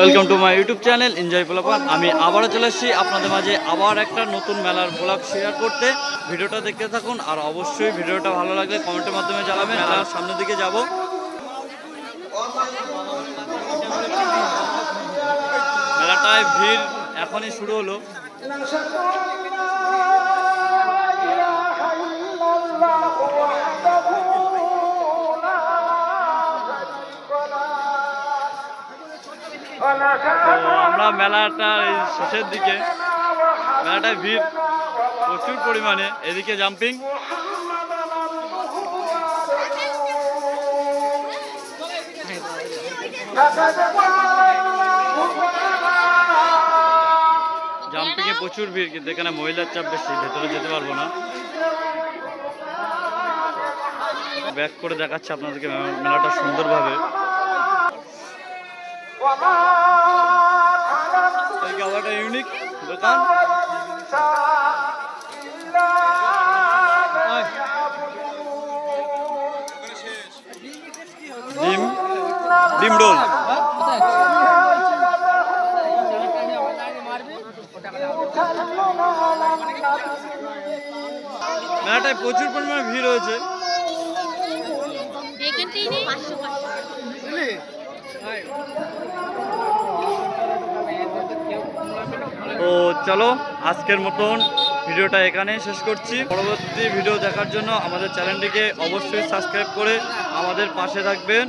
Welcome to my YouTube channel enjoy পোলাপান। আমি আবারও চলে এসেছি আপনাদের মাঝে আবার একটা নতুন মেলার ব্লগ শেয়ার করতে। ভিডিওটা দেখতে থাকুন আর অবশ্যই ভিডিওটা ভালো লাগলে কমেন্টের মাধ্যমে জানাবেন। মেলার সামনের দিকে যাব, মেলাটায় ভিড় এখনই শুরু হলো। তো আমরা মেলাটার শেষের দিকে, মেলাটায় ভিড় প্রচুর পরিমাণে। এদিকে জাম্পিং, জাম্পিংয়ে প্রচুর ভিড়, কিন্তু এখানে মহিলার চাপ বেশি, ভেতরে যেতে পারবো না। ব্যাক করে দেখাচ্ছে আপনাদেরকে মেলাটা সুন্দরভাবে। একটা ইউনিক দোকান, ডিম রোল। মেলাটায় প্রচুর পরিমাণে ভিড় হয়েছে। তো চলো আজকের মতন ভিডিওটা এখানেই শেষ করছি। পরবর্তী ভিডিও দেখার জন্য আমাদের চ্যানেলটিকে অবশ্যই সাবস্ক্রাইব করে আমাদের পাশে থাকবেন।